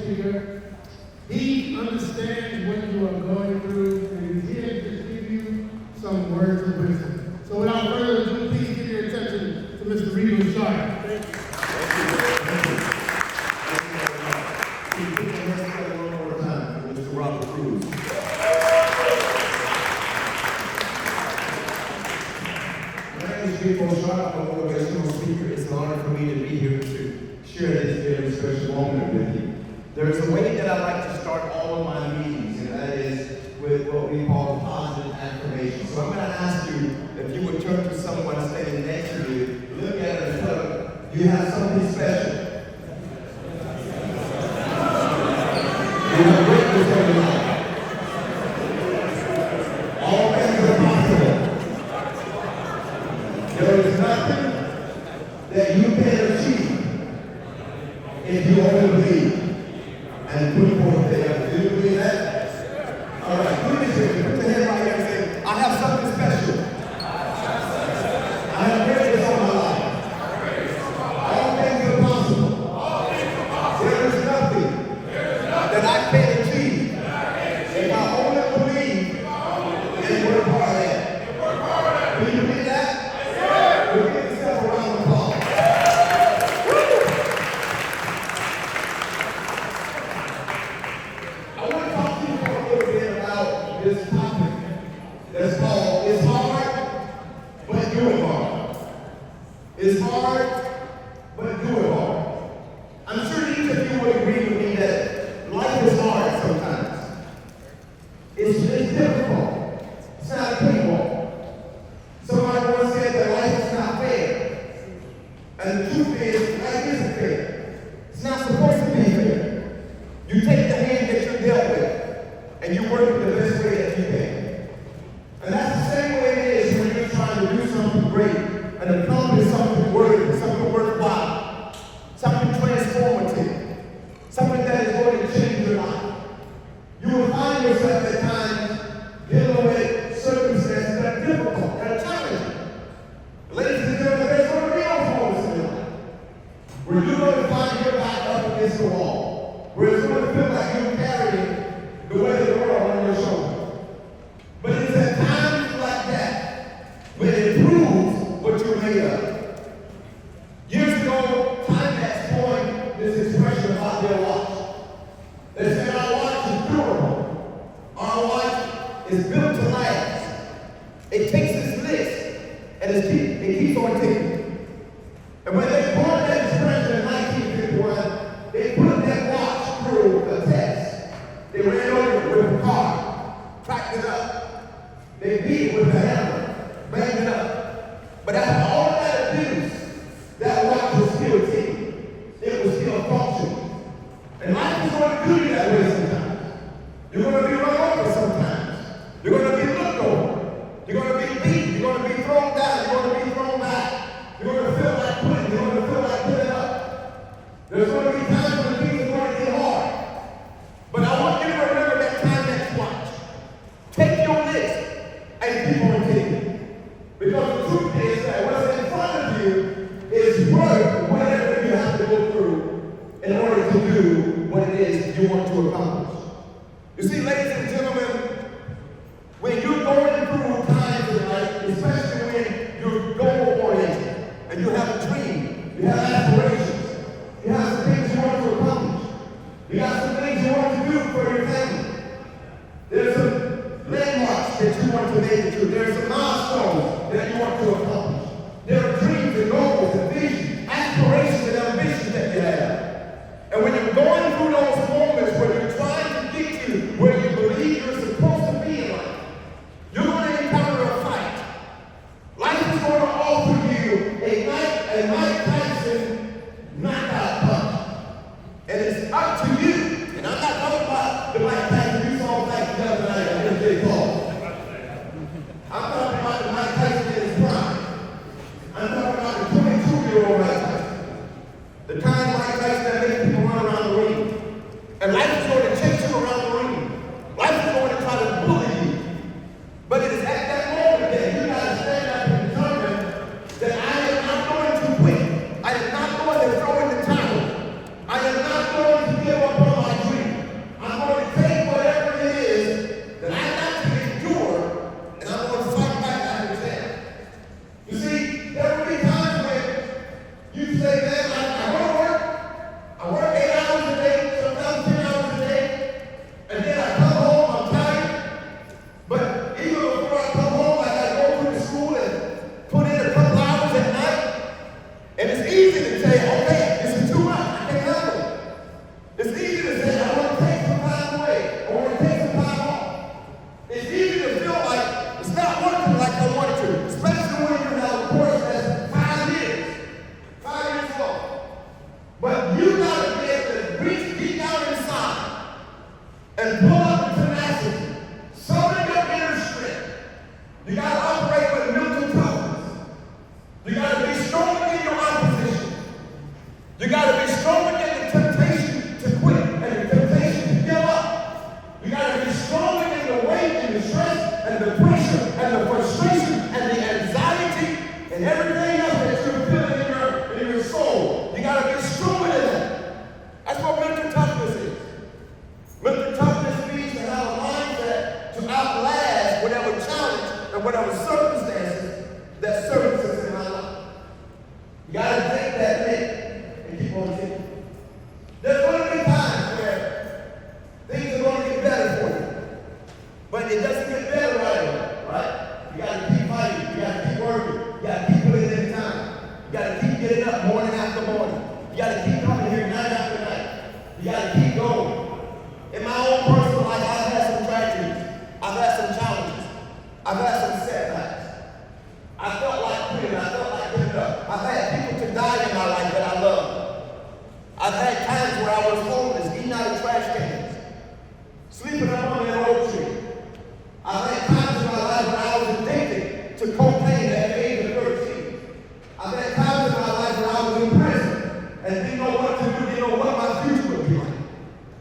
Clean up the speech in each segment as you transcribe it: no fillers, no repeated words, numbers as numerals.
speaker. He understands what you are going through, and he's here to give you some words of wisdom. So without further ado, please give your attention to Mr. Rico Sharp. Thank you. Mr. Robert Cruz. My name is Rico Sharp, I'm a motivational speaker. It's an honor for me to be here to share this very special moment with you. There's a way that I like to start all of my meetings, and that is with what we call positive affirmation. So I'm going to ask you if you would turn to someone standing next to you, look at them and tell them, you have something special. You have greatness in your life. All things are possible. There is nothing that you can achieve if you only believe and put forth the effort. Do you believe that? All right, do this with me. Put your hand right here and say, I have something special. I have greatness on my life. All things are possible. There is nothing that I can achieve if I only believe and work hard at it. Do you believe that? We'll give yourself a round of applause. I want to talk to you for a little bit about this topic that's called It's Hard, but Do It Hard. It's hard, but do it hard. I'm sure each of you would agree with me that life is hard sometimes. It's difficult. It's not a cakewalk. Somebody once said that life is not fair. And the truth is, life isn't fair. It's not supposed to be fair. You take the hand that you're dealt with, and you work it the best way that you can. And that's the same way it is when you're trying to do something great and accomplish something worthy, something worthwhile, something transformative, something that is going to change your life. You will find yourself at times dealing with circumstances that are difficult, that are challenging. Ladies and gentlemen, there's going to be no moments in your life where you're going to find your back up against the wall, where it's going to feel like you're carrying the weight of the world on your shoulders. But it's at times like that when it proves what you're made of. Years ago, Timex coined this expression about their watch. They said our watch is durable. Our watch is built to last. It takes its list and it keeps on ticking. And when they coined that expression in 1951, they put that watch through a test. They ran over it with a car, cracked it up. They beat it with a hammer, banged it up. But after all that abuse, that watch was still ticking. It was still functioning. And life is going to do you that way sometimes. You're going to be run over sometimes. You're going to be looked over. You're going to be beaten. You're going to be thrown down. You're going to be thrown back. You're going to feel like quitting. You're going to feel like giving up. There's going to be times when things are going to get hard. But I want you to remember that Timex watch. Take your list and keep on ticking. Because the truth is that what's in front of you is worth whatever you have to go through in order to do what it is you want to accomplish. You see, ladies and gentlemen, when you're going through times in life, especially when you're goal-oriented and you have a dream, you have aspirations, you have some things you want to accomplish, you got some things you want to do for your family, there's some landmarks that you want to make it to, there's some milestones that you want to accomplish, there are dreams and goals and visions, aspirations and ambitions that you have. And when you're going through those moments where you're trying to get to where you believe you're supposed to be in life, you're going to encounter a fight. Life is going to offer you a Mike Tyson knockout punch. And it's up to you You got to keep going. In my own personal life, I've had some tragedies. I've had some challenges. I've had some setbacks. I felt like quitting. I felt like giving up. I've had people to die in my life that I love. I've had times where I was homeless, eating out of trash cans, sleeping up under an oak tree. I've had times in my life where I was addicted to cocaine at the age of 13. I've had times in my life where I was in prison and didn't know what to do, didn't know what my future would be like.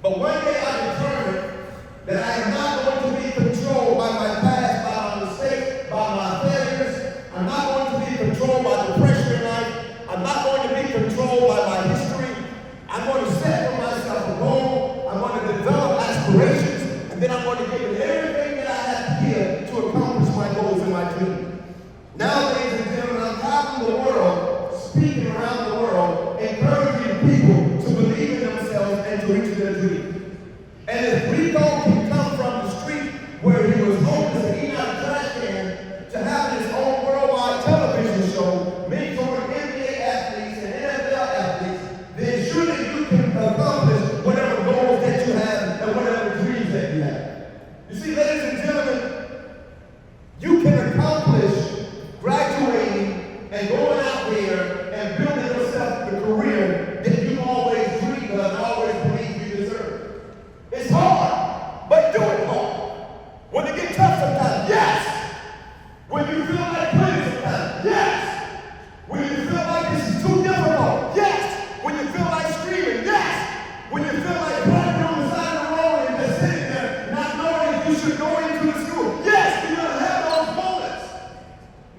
But one day I determined that I am not going to be controlled by my past, by my mistakes, by my failures. I'm not going to be controlled by the pressure in life. I'm not going to be controlled by my history. I'm going to set for myself a goal. I'm going to develop aspirations, and then I'm going to give it everything that I have to give to accomplish my goals and my dreams. Now, ladies and gentlemen, I'm traveling the world, speaking around the world, encouraging people to believe in themselves and to reach their dreams. And if Rico can come from the street where he was homeless and eating out of trash can to having his own worldwide television show, mentoring NBA athletes and NFL athletes, then surely you can accomplish whatever goals that you have and whatever dreams that you have. You see, ladies and gentlemen, you can accomplish graduating and going out there and building yourself the career that you always dreamed of and always believed you deserve. It's hard, but do it hard. When it gets tough sometimes, yes. When you feel like quitting sometimes, yes. When you feel like this is too difficult, yes. When you feel like screaming, yes. When you feel like parking on the side of the road and just sitting there not knowing if you should go into the school, yes, you're going to have those moments.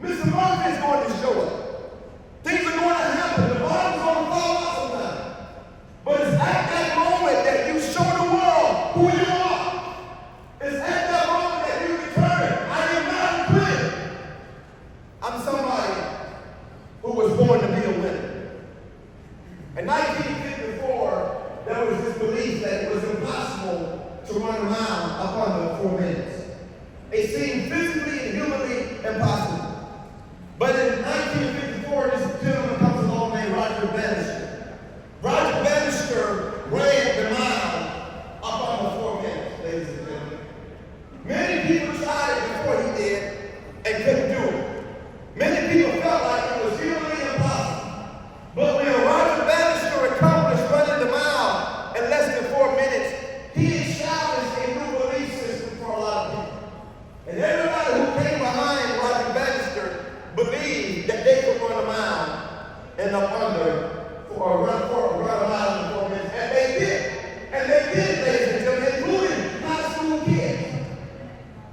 Mr. Murphy is going to show up. Things are going to happen. The bottom's going to fall out sometimes. But it's at that moment that you show the world who you are. It's at that moment that you determine, I am not quitting. I'm somebody who was born to be a winner. In 1954, there was this belief that it was impossible to run a mile up under 4 minutes. It seemed physically and humanly impossible. But in 1954, this gentleman comes along named Roger Bannister. Roger Bannister ran the mile up under 4 minutes, ladies and gentlemen. Many people tried it before he did and couldn't do it. Many people felt like it was humanly impossible. But when Roger Bannister accomplished running the mile in less than 4 minutes, he established a new belief system for a lot of people. And everybody who came behind Roger Bannister believed that they could run a mile and up under or run a mile in 4 minutes. And they did. And they did, ladies and gentlemen, including high school kids.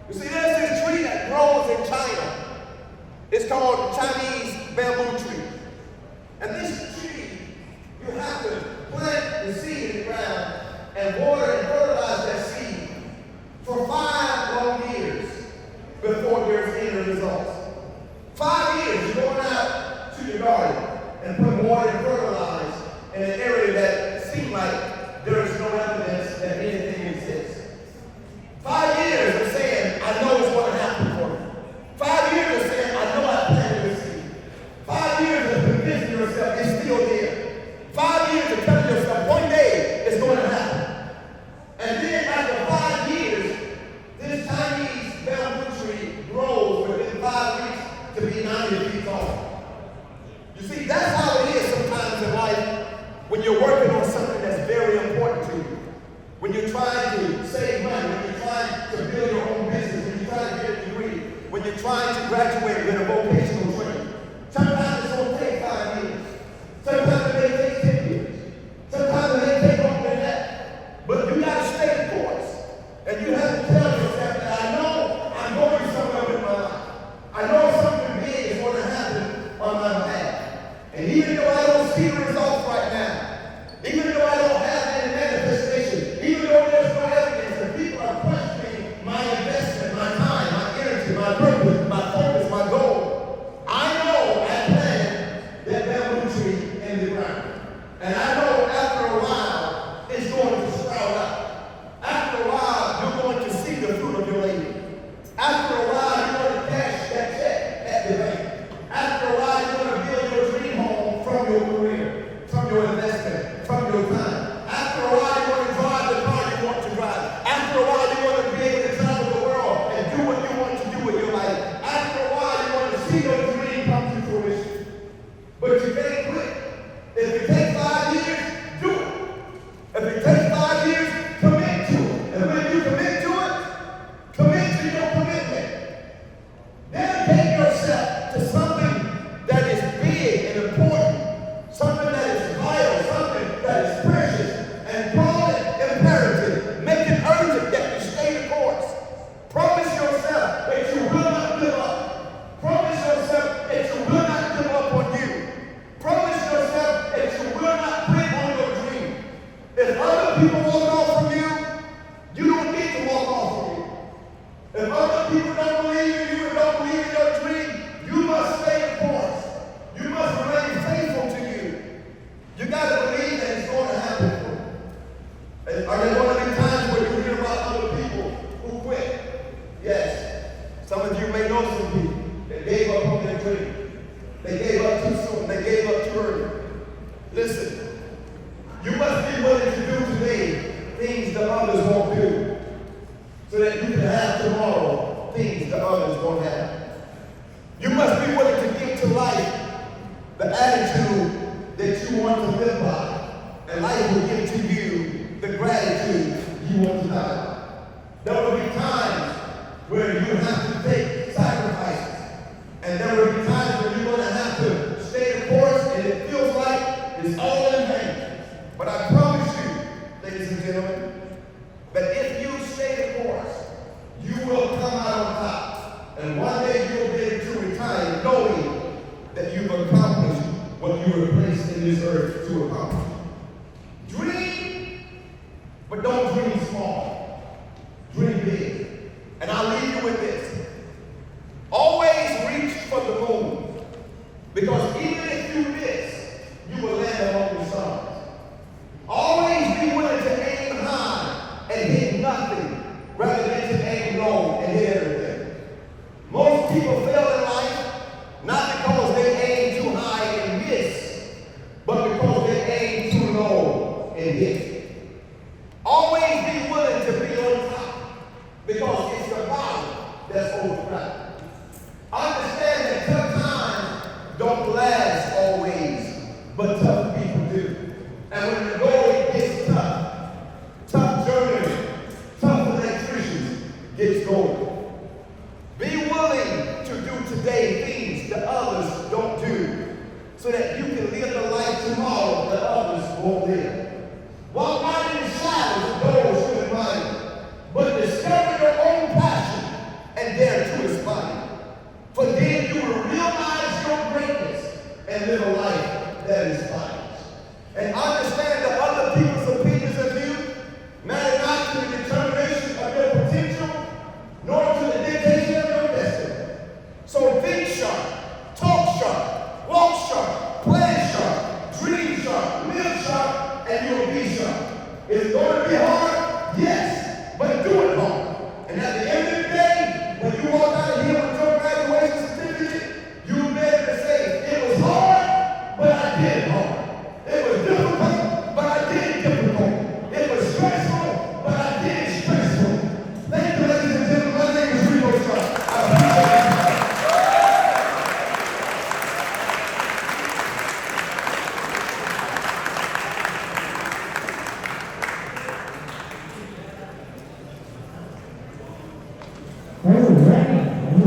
You see, there's this tree that grows in China. It's called Chinese bamboo tree. And this tree, you have to plant the seed in the ground and water and fertilize that seed for 5 long years before there's any results. 5 years, you're going out to your garden and put water and fertilize in an area that seems like there is no evidence that anything exists. 5 years of saying, I know it's going to happen for me. 5 years of saying, I know I planted this seed. 5 years of convincing yourself it's still there. 5 years of telling yourself one day it's going to happen. And then after 5 years, this Chinese bamboo tree grows within 5 weeks to be 90 feet tall. You see, that's how it is sometimes in life when you're working on something that's very If it takes 5 years, commit to it. And when you commit to it, commit to your commitment. Dedicate yourself to something that is big and important, something that is vital, something that is precious, and call it imperative. Make it urgent that you stay the course. Promise yourself that you will not give up. Promise yourself that you will not give up on you. Promise yourself that you will not quit on your dream. If other people walk off from you, you don't need to walk off from you. If other people don't believe in you and don't believe in your dream, you must stay the course. You must remain faithful to you. You got to believe that it's going to happen for you. And are there going to be times where you hear about other people who quit? Yes. Some of you may know some people that gave up on their dream. They gave up too soon. They gave up too early. Listen, you must be willing to do today things that others won't do, so that you can have tomorrow things that others won't have. You must be willing to give to life the attitude that you want to live by, and life will give to you the gratitude you want to have. There will be times where you have to take sacrifices, and there will be times when you're going to have to stay the course, and it feels like it's all in vain. But I promise you, ladies and gentlemen, that if you stay the course, you will come out on top. And one day you will be able to retire knowing that you've accomplished what you were placed in this earth to accomplish. Dream, but don't dream small. Dream big. And I'll leave you with this. Always reach for the moon. Because even if you miss, you will land among the stars. Always be willing to aim high and hit nothing, rather than to aim low and hit everything. Most people fail in life not because they aim too high and miss, but because they aim too low and hit. Always be willing to be on top, because it's the bottom that's overcrowded. Understand that tough times don't last always, but tough people do. And when the going gets tough, tough journeymen, tough electricians gets going. Be willing to do today things that others don't do, so that you can live the life tomorrow that others won't live. Walk not in the shadows of those who admire you, but discover your own passion and dare to aspire. For then you will realize your greatness and live a life that inspires. And understand that other people's opinions of you matter not to the determination of your potential, nor to the dictation of your destiny. So think sharp, talk sharp, walk sharp, plan sharp, dream sharp, live sharp, and you'll be sharp. It's going to be hard.